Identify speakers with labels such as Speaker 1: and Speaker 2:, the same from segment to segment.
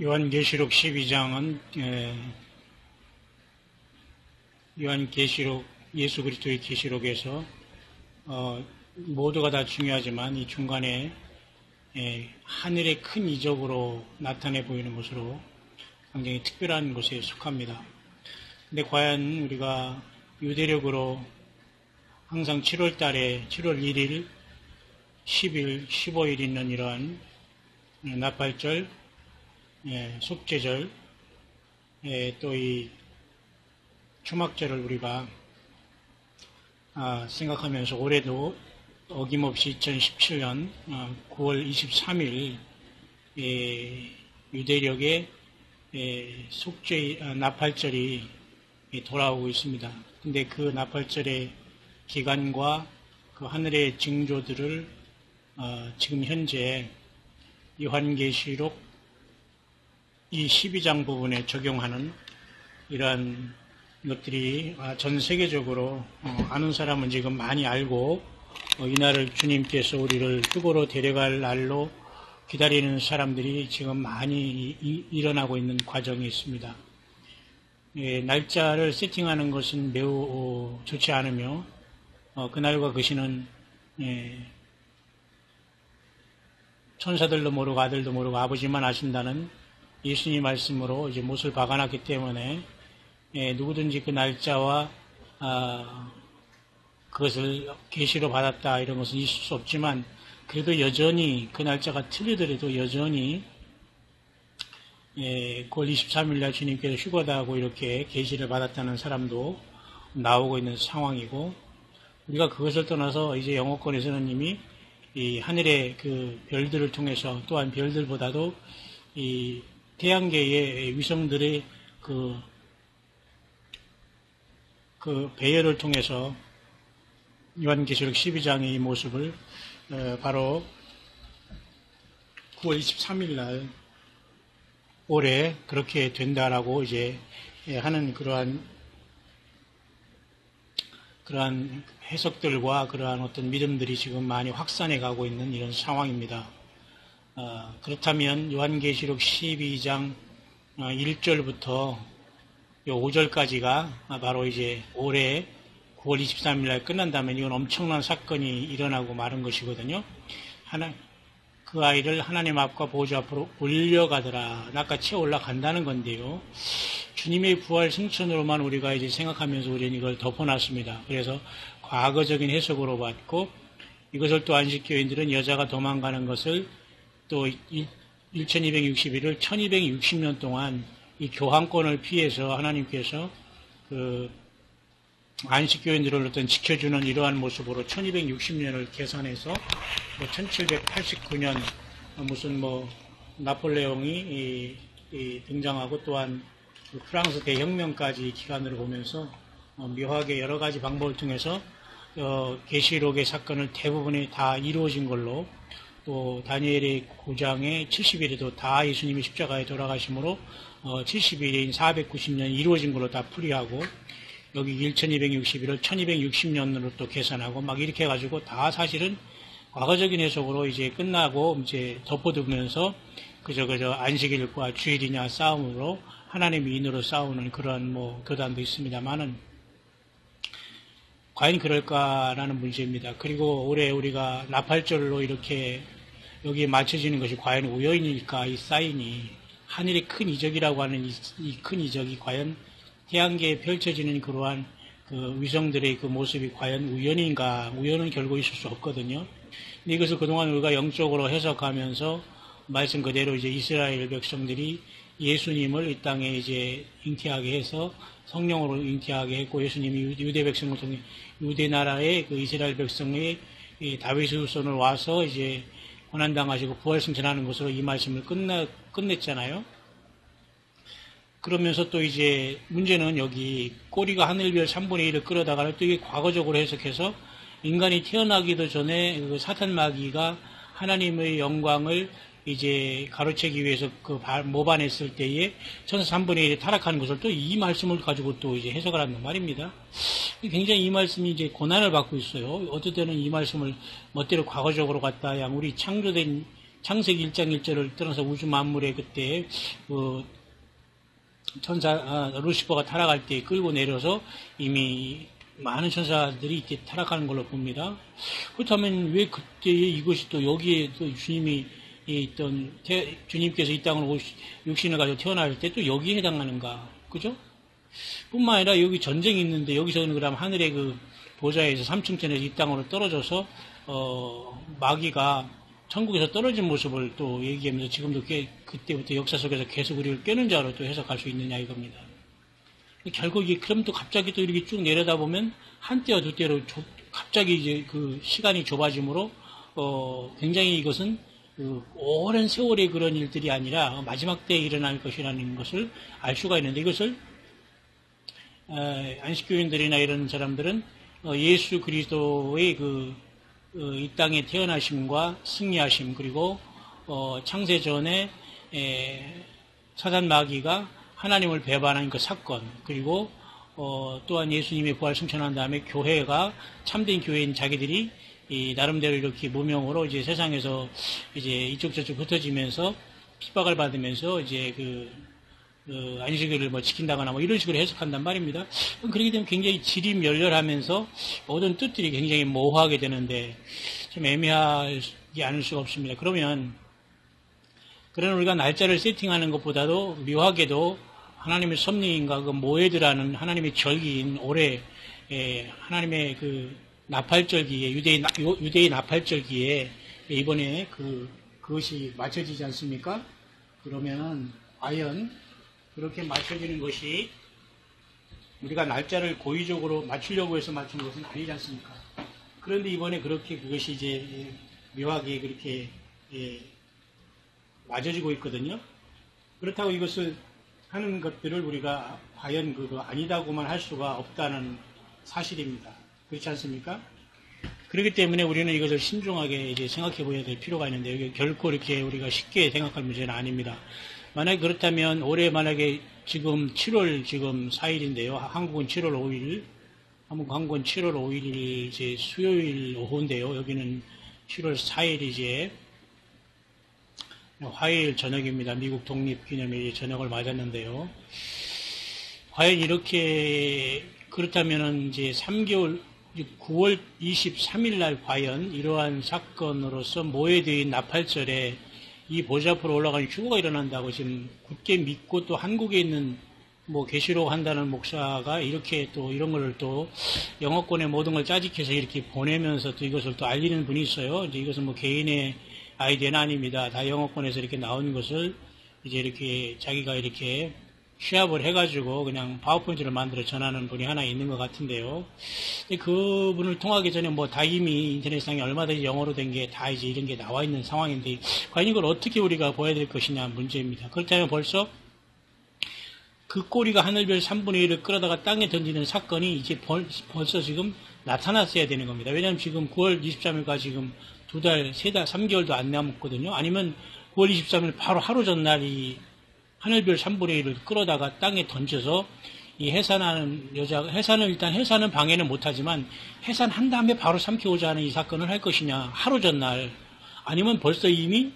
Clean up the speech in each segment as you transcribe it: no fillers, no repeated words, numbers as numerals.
Speaker 1: 요한계시록 12장은 요한계시록 예수 그리스도의 계시록에서 모두가 다 중요하지만 이 중간에 하늘의 큰 이적으로 나타내 보이는 것으로 굉장히 특별한 곳에 속합니다. 근데 과연 우리가 유대력으로 항상 7월 달에 7월 1일, 10일, 15일 있는 이러한 나팔절, 속죄절, 또 이 초막절을 우리가 생각하면서 올해도 어김없이 2017년 9월 23일 유대력의 속죄 나팔절이 돌아오고 있습니다. 근데 그 나팔절의 기간과 그 하늘의 징조들을 지금 현재 요한계시록 이 12장 부분에 적용하는 이러한 것들이 전 세계적으로 아는 사람은 지금 많이 알고 이날을 주님께서 우리를 흙으로 데려갈 날로 기다리는 사람들이 지금 많이 일어나고 있는 과정이 있습니다. 날짜를 세팅하는 것은 매우 좋지 않으며 그날과 그 시는 천사들도 모르고 아들도 모르고 아버지만 아신다는 예수님 말씀으로 이제 못을 박아놨기 때문에 누구든지 그 날짜와 그것을 계시로 받았다 이런 것은 있을 수 없지만 그래도 여전히 그 날짜가 틀리더라도 여전히 9월 23일 날 주님께서 휴거다 하고 이렇게 계시를 받았다는 사람도 나오고 있는 상황이고 우리가 그것을 떠나서 이제 영어권에서는 이미 이 하늘의 그 별들을 통해서 또한 별들보다도 이 태양계의 위성들의 그 배열을 통해서 요한계시록 12장의 이 모습을 바로 9월 23일 날 올해 그렇게 된다라고 이제 하는 그러한 해석들과 그러한 어떤 믿음들이 지금 많이 확산해 가고 있는 이런 상황입니다. 그렇다면 요한계시록 12장 1절부터 5절까지가 바로 이제 올해 9월 23일 날 끝난다면 이건 엄청난 사건이 일어나고 마는 것이거든요. 그 아이를 하나님 앞과 보좌 앞으로 올려가더라. 낚아채 올라간다는 건데요. 주님의 부활 승천으로만 우리가 이제 생각하면서 우리는 이걸 덮어놨습니다. 그래서 과거적인 해석으로 봤고 이것을 또 안식교인들은 여자가 도망가는 것을 또 1260일을 1260년 동안 이 교환권을 피해서 하나님께서 그 안식교인들을 어떤 지켜주는 이러한 모습으로 1260년을 계산해서 1789년 무슨 나폴레옹이 등장하고 또한 그 프랑스 대혁명까지 기간으로 보면서 묘하게 여러 가지 방법을 통해서 계시록의 사건을 대부분이 다 이루어진 걸로 또 다니엘의 9장의 70일에도 다 예수님이 십자가에 돌아가심으로 70일인 490년이 이루어진 걸로 다 풀이하고 여기 1261을 1260년으로 또 계산하고 막 이렇게 해가지고 다 사실은 과거적인 해석으로 이제 끝나고 이제 덮어두면서 그저 안식일과 주일이냐 싸움으로 하나님의 인으로 싸우는 그런 교단도 있습니다만은 과연 그럴까라는 문제입니다. 그리고 올해 우리가 나팔절로 이렇게 여기에 맞춰지는 것이 과연 우연일까 이 사인이 하늘의 큰 이적이라고 하는 이 큰 이적이 과연 태양계에 펼쳐지는 그러한 그 위성들의 그 모습이 과연 우연인가? 우연은 결국 있을 수 없거든요. 근데 이것을 그동안 우리가 영적으로 해석하면서 말씀 그대로 이제 이스라엘 백성들이 예수님을 이 땅에 이제 잉태하게 해서 성령으로 잉태하게 했고 예수님이 유대 백성을 통해 유대 나라의 그 이스라엘 백성의 다윗의 후손을 와서 이제 고난당하시고 부활승천하는 것으로 이 말씀을 끝냈잖아요. 그러면서 또 이제 문제는 여기 꼬리가 하늘별 3분의 1을 끌어다가 또 이게 과거적으로 해석해서 인간이 태어나기도 전에 그 사탄 마귀가 하나님의 영광을 이제 가로채기 위해서 그 모반했을 때에 천사 3분의 1이 타락하는 것을 또 이 말씀을 가지고 또 이제 해석을 한단 말입니다. 굉장히 이 말씀이 이제 고난을 받고 있어요. 어떨 때는 이 말씀을 멋대로 과거적으로 갖다 우리 창조된 창세기 1장 1절을 떠나서 우주 만물에 그때 루시퍼가 타락할 때 끌고 내려서 이미 많은 천사들이 이때 타락하는 걸로 봅니다. 그렇다면 왜 그때 이것이 또 여기에 또 주님께서 이 땅으로 육신을 가지고 태어날 때 또 여기에 해당하는가? 그죠? 뿐만 아니라 여기 전쟁이 있는데 여기서는 그럼 하늘의 그 보좌에서 삼층천에서 이 땅으로 떨어져서 마귀가 천국에서 떨어진 모습을 또 얘기하면서 지금도 그때부터 역사 속에서 계속 우리를 꿰는 자로 또 해석할 수 있느냐 이겁니다. 결국 그럼 또 갑자기 또 이렇게 쭉 내려다 보면 한때와 두때로 갑자기 이제 그 시간이 좁아지므로 굉장히 이것은 그 오랜 세월의 그런 일들이 아니라 마지막 때에 일어날 것이라는 것을 알 수가 있는데 이것을 안식교인들이나 이런 사람들은 예수 그리스도의 이 땅에 태어나심과 승리하심 그리고 창세 전에 사단 마귀가 하나님을 배반한 그 사건 그리고 또한 예수님의 부활 승천한 다음에 교회가 참된 교회인 자기들이 나름대로 이렇게 무명으로 이제 세상에서 이제 이쪽 저쪽 흩어지면서 핍박을 받으면서 이제 안식일을 지킨다거나 이런 식으로 해석한단 말입니다. 그렇게 되면 굉장히 질이 멸렬하면서 모든 뜻들이 굉장히 모호하게 되는데 좀 애매하지 않을 수가 없습니다. 그러면 우리가 날짜를 세팅하는 것보다도 묘하게도 하나님의 섭리인가 그 모에드라는 하나님의 절기인 올해 하나님의 그 나팔절기에 유대인 나팔절기에 이번에 그것이 맞춰지지 않습니까? 그러면은 과연 그렇게 맞춰지는 것이 우리가 날짜를 고의적으로 맞추려고 해서 맞춘 것은 아니지 않습니까? 그런데 이번에 그것이 이제 묘하게 그렇게 맞아지고 있거든요. 그렇다고 이것을 하는 것들을 우리가 과연 그거 아니다고만 할 수가 없다는 사실입니다. 그렇지 않습니까? 그렇기 때문에 우리는 이것을 신중하게 이제 생각해 보아야 될 필요가 있는데 이게 결코 이렇게 우리가 쉽게 생각할 문제는 아닙니다. 만약에 그렇다면 올해 만약에 지금 7월 4일인데요. 한국은 7월 5일, 한국은 7월 5일이 이제 수요일 오후인데요. 여기는 7월 4일 이제 화요일 저녁입니다. 미국 독립기념일 저녁을 맞았는데요. 과연 이렇게 그렇다면은 이제 3개월 9월 23일 날 과연 이러한 사건으로서 모해드인 나팔절에 이 보좌 앞으로 올라가는 휴거가 일어난다고 지금 굳게 믿고 또 한국에 있는 계시록 한다는 목사가 이렇게 또 이런 걸 또 영어권의 모든 걸 짜집해서 이렇게 보내면서 또 이것을 또 알리는 분이 있어요. 이제 이것은 개인의 아이디어는 아닙니다. 다 영어권에서 이렇게 나온 것을 이제 이렇게 자기가 이렇게 취합을 해가지고 그냥 파워포인트를 만들어 전하는 분이 하나 있는 것 같은데요. 그분을 통하기 전에 다 이미 인터넷상에 얼마든지 영어로 된 게 다 이제 이런 게 나와 있는 상황인데 과연 이걸 어떻게 우리가 보아야 될 것이냐 문제입니다. 그렇다면 벌써 그 꼬리가 하늘별 3분의 1을 끌어다가 땅에 던지는 사건이 이제 벌써 지금 나타났어야 되는 겁니다. 왜냐하면 지금 9월 23일까지 지금 2달, 3달, 3개월도 안 남았거든요. 아니면 9월 23일 바로 하루 전날 이 하늘별 3분의 1을 끌어다가 땅에 던져서 이 해산하는 여자가, 해산은 방해는 못하지만 해산한 다음에 바로 삼키고자 하는 이 사건을 할 것이냐, 하루 전날. 아니면 벌써 이미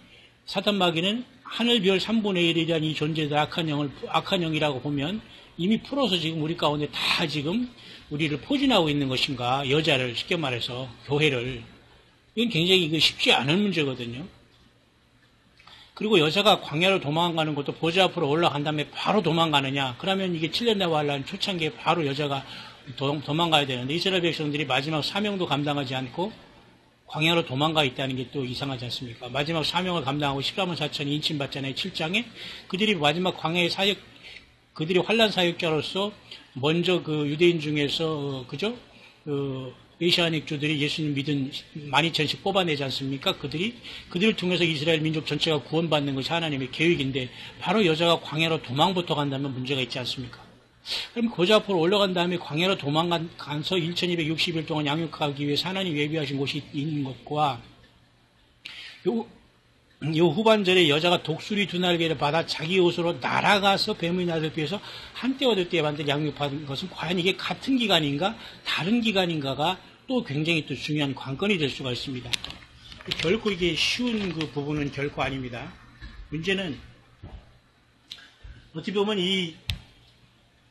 Speaker 1: 사탄마귀는 하늘별 3분의 1에 대한 이 존재들 악한 영이라고 보면 이미 풀어서 지금 우리 가운데 다 지금 우리를 포진하고 있는 것인가, 여자를 쉽게 말해서 교회를. 이건 굉장히 쉽지 않은 문제거든요. 그리고 여자가 광야로 도망가는 것도 보좌 앞으로 올라간 다음에 바로 도망가느냐. 그러면 이게 7년 나와라는 초창기에 바로 여자가 도망가야 되는데 이스라엘 백성들이 마지막 사명도 감당하지 않고 광야로 도망가 있다는 게 또 이상하지 않습니까? 마지막 사명을 감당하고 13만 4천이 인침받잖아요. 7장에. 그들이 마지막 광야의 사역, 그들이 환란 사역자로서 먼저 그 유대인 중에서 그죠? 메시아닉 주들이 예수님 믿은 12,000씩 뽑아내지 않습니까? 그들을 통해서 이스라엘 민족 전체가 구원받는 것이 하나님의 계획인데 바로 여자가 광야로 도망부터 간다면 문제가 있지 않습니까? 그럼 고자 앞으로 올라간 다음에 광야로 도망가서 1260일 동안 양육하기 위해서 하나님 예비하신 곳이 있는 것과 요 후반절에 여자가 독수리 두 날개를 받아 자기 옷으로 날아가서 뱀의 날을 피해서 한때와 두때에 만든 양육받은 것은 과연 이게 같은 기간인가 다른 기간인가가 또 굉장히 또 중요한 관건이 될 수가 있습니다. 결코 이게 쉬운 그 부분은 결코 아닙니다. 문제는 어떻게 보면 이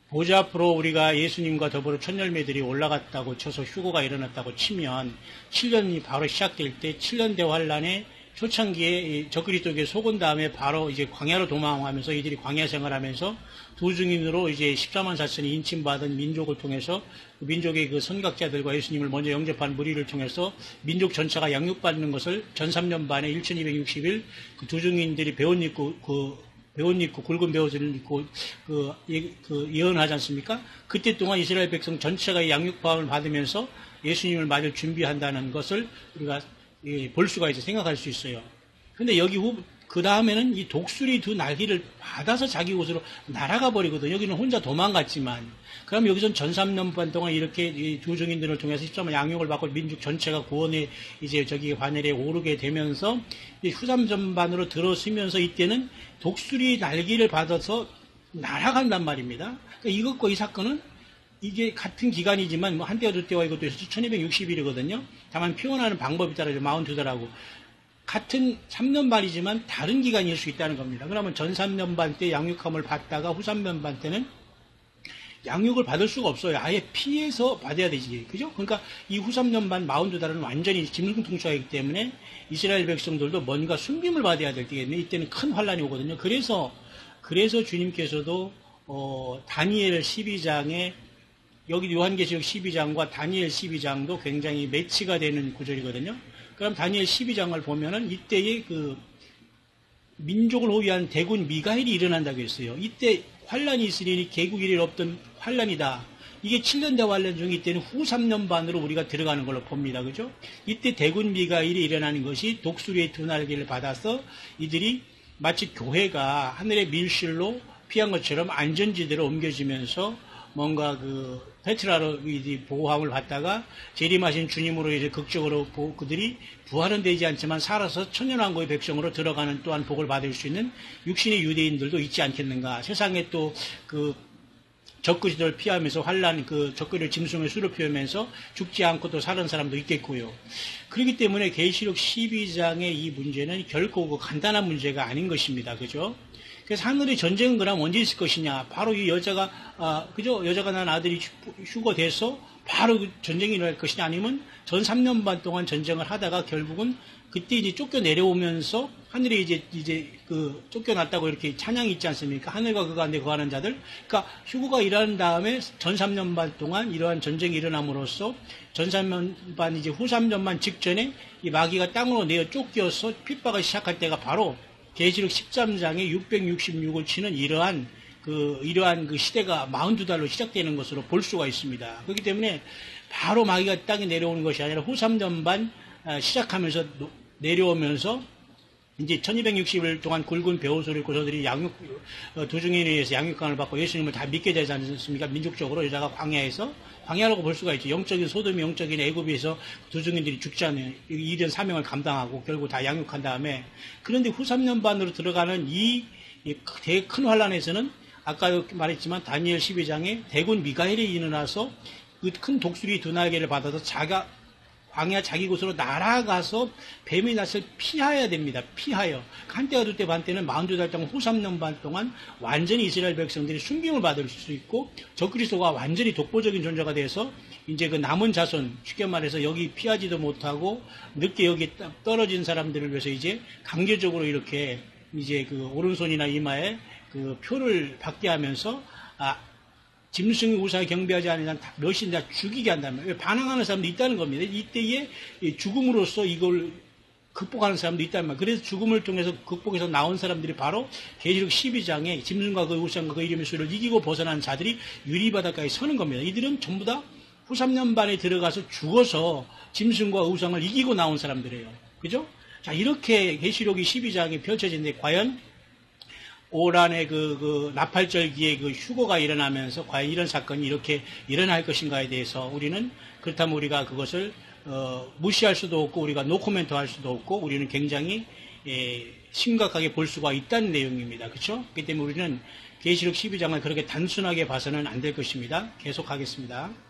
Speaker 1: 보좌 앞으로 우리가 예수님과 더불어 첫 열매들이 올라갔다고 쳐서 휴거가 일어났다고 치면 7년이 바로 시작될 때 7년 대환란의 초창기에 적그리스도에게 속은 다음에 바로 이제 광야로 도망하면서 이들이 광야 생활하면서 두 증인으로 이제 14만 4천이 인침받은 민족을 통해서 그 민족의 그 선각자들과 예수님을 먼저 영접한 무리를 통해서 민족 전체가 양육받는 것을 전 3년 반에 1260일 그 두 증인들이 배옷 입고 굵은 배옷을 입고 예언하지 않습니까? 그때 동안 이스라엘 백성 전체가 양육파함을 받으면서 예수님을 맞을 준비한다는 것을 우리가 볼 수가 있어 생각할 수 있어요. 근데 여기 그 다음에는 이 독수리 두 날개를 받아서 자기 곳으로 날아가 버리거든요. 여기는 혼자 도망갔지만, 그럼 여기선 전 3년 반 동안 이렇게 두 증인들을 통해서 13만 양육을 받고 민족 전체가 구원의 이제 저기 하늘에 오르게 되면서 후삼전반으로 들어서면서 이때는 독수리 날개를 받아서 날아간단 말입니다. 그러니까 이것과 이 사건은 이게 같은 기간이지만 뭐 한때와 두때와 이것도 있어서 1260일이거든요. 다만 표현하는 방법이 따라서 마운트더라고. 같은 3년 반이지만 다른 기간일 수 있다는 겁니다. 그러면 전 3년 반 때 양육함을 받다가 후 3년 반 때는 양육을 받을 수가 없어요. 아예 피해서 받아야 되지. 그죠? 그러니까 이 후 3년 반 마운트다는 완전히 짐승통치하기 때문에 이스라엘 백성들도 뭔가 숨김을 받아야 될 때겠네. 이때는 큰 환란이 오거든요. 그래서 주님께서도 다니엘 12장에 여기 요한계시록 12장과 다니엘 12장도 굉장히 매치가 되는 구절이거든요. 그럼 다니엘 12장을 보면은 이때의 그 민족을 호위한 대군 미가엘이 일어난다고 했어요. 이때 환란이 있으니 개국 이래 없던 환란이다. 이게 7년 대환란 중에 이때는 후 3년 반으로 우리가 들어가는 걸로 봅니다. 그죠? 이때 대군 미가엘이 일어나는 것이 독수리의 두 날개를 받아서 이들이 마치 교회가 하늘의 밀실로 피한 것처럼 안전지대로 옮겨지면서 뭔가 그 페트라로 보호함을 받다가 재림하신 주님으로 이제 극적으로 그들이 부활은 되지 않지만 살아서 천년왕국의 백성으로 들어가는 또한 복을 받을 수 있는 육신의 유대인들도 있지 않겠는가. 세상에 또 그 적그리스도를 피하면서 환란 그 적그리스도 짐승의 수를 피우면서 죽지 않고 또 사는 사람도 있겠고요. 그렇기 때문에 계시록 12장의 이 문제는 결코 그 간단한 문제가 아닌 것입니다. 그죠? 그래서 하늘의 전쟁은 그럼 언제 있을 것이냐? 바로 이 여자가, 그죠? 여자가 난 아들이 휴거돼서 바로 전쟁이 일어날 것이냐? 아니면 전 3년 반 동안 전쟁을 하다가 결국은 그때 이제 쫓겨 내려오면서 하늘에 이제 쫓겨났다고 이렇게 찬양이 있지 않습니까? 하늘과 그 가운데 거하는 자들. 그러니까 휴거가 일어난 다음에 전 3년 반 동안 이러한 전쟁이 일어남으로써 전 3년 반 이제 후 3년 반 직전에 이 마귀가 땅으로 내어 쫓겨서 핍박을 시작할 때가 바로 계시록 13장에 666을 치는 이러한 그 시대가 42달로 시작되는 것으로 볼 수가 있습니다. 그렇기 때문에 바로 마귀가 땅에 내려오는 것이 아니라 후 3년 반 시작하면서 내려오면서 이제 1260일 동안 굵은 배옷을 입고 저들이 두 증인에 의해서 양육감을 받고 예수님을 다 믿게 되지 않습니까? 민족적으로 여자가 광야라고 볼 수가 있죠. 영적인 소돔이 영적인 애굽에서 두 증인들이 죽지 않는 이런 사명을 감당하고 결국 다 양육한 다음에, 그런데 후 3년 반으로 들어가는 이 되게 큰 환란에서는 아까 말했지만 다니엘 12장에 대군 미가엘이 일어나서 그 큰 독수리 두 날개를 받아서 광야 자기 곳으로 날아가서 뱀의 낯을 피해야 됩니다. 피하여. 한때와 두때 반때는 42달 동안 후 3년 반 동안 완전히 이스라엘 백성들이 순경을 받을 수 있고 적그리스도가 완전히 독보적인 존재가 돼서 이제 그 남은 자손, 쉽게 말해서 여기 피하지도 못하고 늦게 여기 떨어진 사람들을 위해서 이제 강제적으로 이렇게 이제 그 오른손이나 이마에 그 표를 받게 하면서 짐승이 우상에 경배하지 않는 한 몇인 다 죽이게 한다면 반항하는 사람도 있다는 겁니다. 이때에 죽음으로써 이걸 극복하는 사람도 있다는 말. 그래서 죽음을 통해서 극복해서 나온 사람들이 바로 계시록 12장에 짐승과 그 우상과 그 이름의 수를 이기고 벗어난 자들이 유리바닥까지 서는 겁니다. 이들은 전부 다 후 3년 반에 들어가서 죽어서 짐승과 우상을 이기고 나온 사람들이에요. 그죠? 자, 이렇게 계시록이 12장에 펼쳐지는데 과연 올 한해 그 나팔절기에 그 휴거가 일어나면서 과연 이런 사건이 이렇게 일어날 것인가에 대해서 우리는, 그렇다면 우리가 그것을 무시할 수도 없고 우리가 노코멘트 할 수도 없고 우리는 굉장히 심각하게 볼 수가 있다는 내용입니다. 그렇죠? 그렇기 때문에 우리는 계시록 12장을 그렇게 단순하게 봐서는 안 될 것입니다. 계속하겠습니다.